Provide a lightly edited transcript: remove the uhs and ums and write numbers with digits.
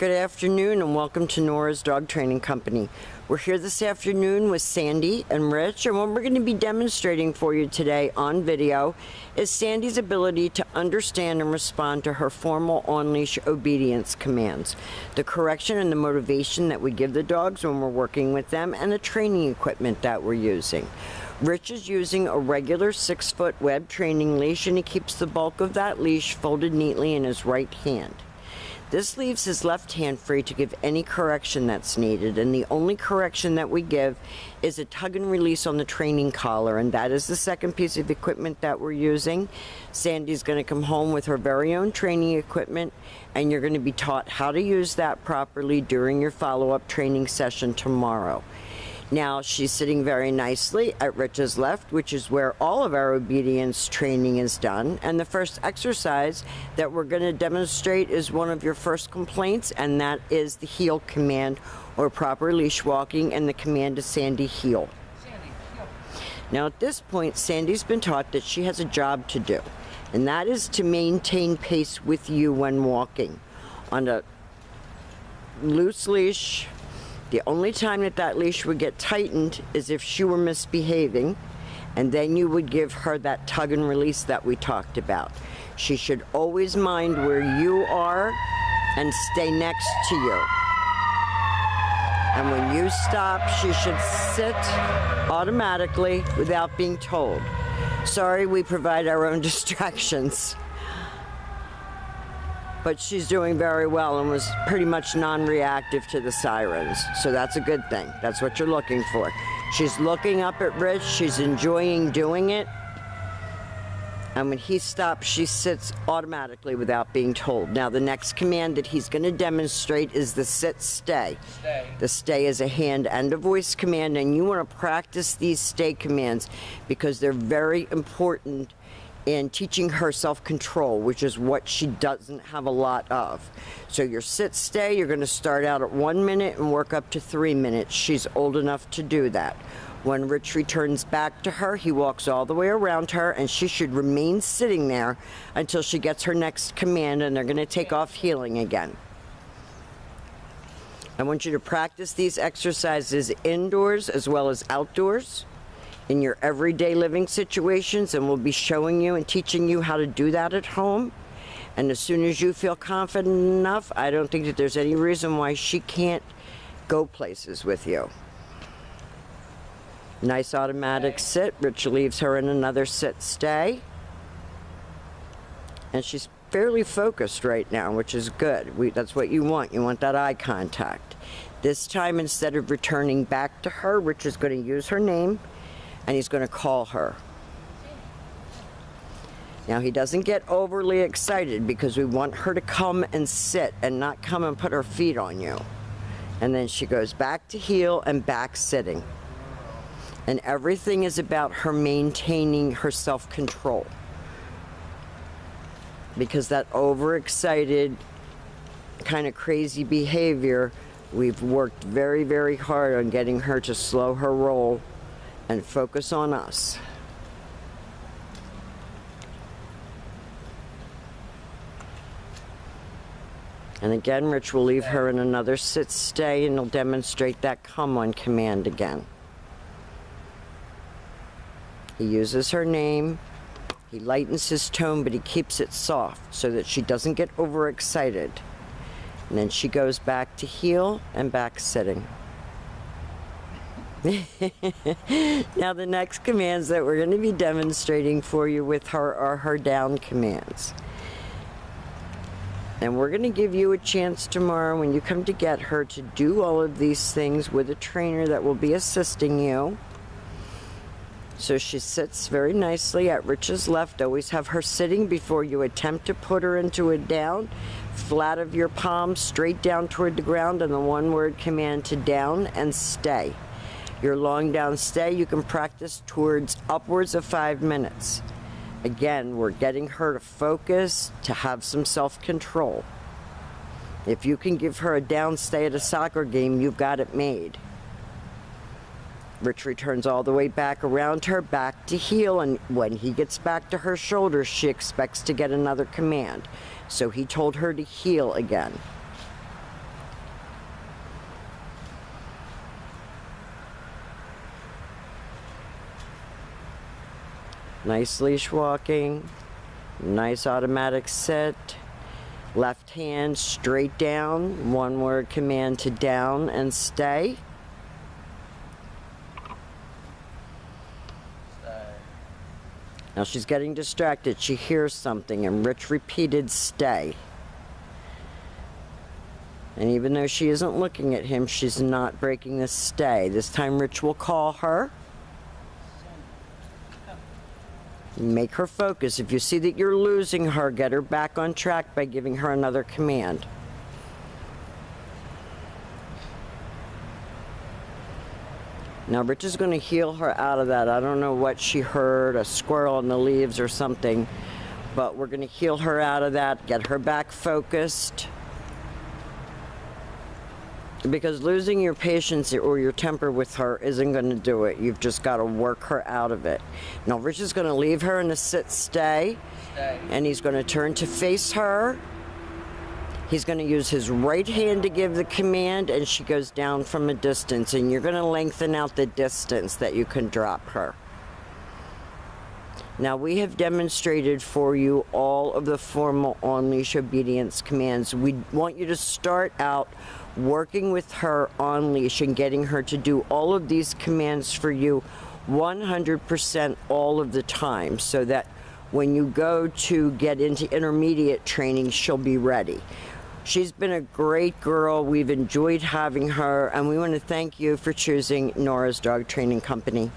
Good afternoon and welcome to Nora's Dog Training Company. We're here this afternoon with Sandy and Rich, and what we're going to be demonstrating for you today on video is Sandy's ability to understand and respond to her formal on-leash obedience commands, the correction and the motivation that we give the dogs when we're working with them, and the training equipment that we're using. Rich is using a regular 6-foot web training leash, and he keeps the bulk of that leash folded neatly in his right hand. This leaves his left hand free to give any correction that's needed, and the only correction that we give is a tug and release on the training collar, and that is the second piece of equipment that we're using. Sandy's going to come home with her very own training equipment, and you're going to be taught how to use that properly during your follow-up training session tomorrow. Now, she's sitting very nicely at Rich's left, which is where all of our obedience training is done. And the first exercise that we're going to demonstrate is one of your first complaints, and that is the heel command, or proper leash walking, and the command is Sandy, heel. Sandy, heel. Now, at this point, Sandy's been taught that she has a job to do, and that is to maintain pace with you when walking. On a loose leash, the only time that leash would get tightened is if she were misbehaving, and then you would give her that tug and release that we talked about. She should always mind where you are and stay next to you. And when you stop, she should sit automatically without being told. Sorry, we provide our own distractions. But she's doing very well and was pretty much non-reactive to the sirens. So that's a good thing. That's what you're looking for. She's looking up at Rich. She's enjoying doing it. And when he stops, she sits automatically without being told. Now, the next command that he's going to demonstrate is the sit-stay. Stay. The stay is a hand and a voice command, and you want to practice these stay commands because they're very important in teaching her self-control, which is what she doesn't have a lot of. So your sit-stay, you're going to start out at 1 minute and work up to 3 minutes. She's old enough to do that. When Rich returns back to her, he walks all the way around her, and she should remain sitting there until she gets her next command, and they're going to take off heeling again. I want you to practice these exercises indoors as well as outdoors, in your everyday living situations, and we'll be showing you and teaching you how to do that at home. And as soon as you feel confident enough, I don't think that there's any reason why she can't go places with you. Nice automatic sit. Rich leaves her in another sit-stay. And she's fairly focused right now, which is good. That's what you want. You want that eye contact. This time, instead of returning back to her, Rich is going to use her name, and he's going to call her. Now, he doesn't get overly excited because we want her to come and sit and not come and put her feet on you. And then she goes back to heel and back sitting. And everything is about her maintaining her self-control. Because that overexcited, kind of crazy behavior, we've worked very, very hard on getting her to slow her roll and focus on us. And again, Rich will leave her in another sit-stay, and he'll demonstrate that come on command again. He uses her name. He lightens his tone, but he keeps it soft so that she doesn't get overexcited. And then she goes back to heel and back sitting. Now, the next commands that we're going to be demonstrating for you with her are her down commands. And we're going to give you a chance tomorrow when you come to get her to do all of these things with a trainer that will be assisting you. So she sits very nicely at Rich's left. Always have her sitting before you attempt to put her into a down. Flat of your palm, straight down toward the ground, and the one-word command to down and stay. Your long down stay, you can practice towards upwards of 5 minutes. Again, we're getting her to focus, to have some self-control. If you can give her a down stay at a soccer game, you've got it made. Rich returns all the way back around her, back to heel, and when he gets back to her shoulders, she expects to get another command. So he told her to heel again. Nice leash walking. Nice automatic sit. Left hand straight down. One word command to down and stay. Now she's getting distracted. She hears something, and Rich repeated stay. And even though she isn't looking at him, she's not breaking the stay. This time Rich will call her. Make her focus. If you see that you're losing her, get her back on track by giving her another command. Now Rich is going to heal her out of that. I don't know what she heard, a squirrel in the leaves or something, but we're going to heal her out of that, get her back focused. Because losing your patience or your temper with her isn't going to do it. You've just got to work her out of it. Now Rich is going to leave her in a sit stay, and he's going to turn to face her. He's going to use his right hand to give the command, and she goes down from a distance, and you're going to lengthen out the distance that you can drop her. Now we have demonstrated for you all of the formal on-leash obedience commands. We want you to start out working with her on leash and getting her to do all of these commands for you 100% all of the time, so that when you go to get into intermediate training, she'll be ready. She's been a great girl. We've enjoyed having her, and we want to thank you for choosing Nora's Dog Training Company.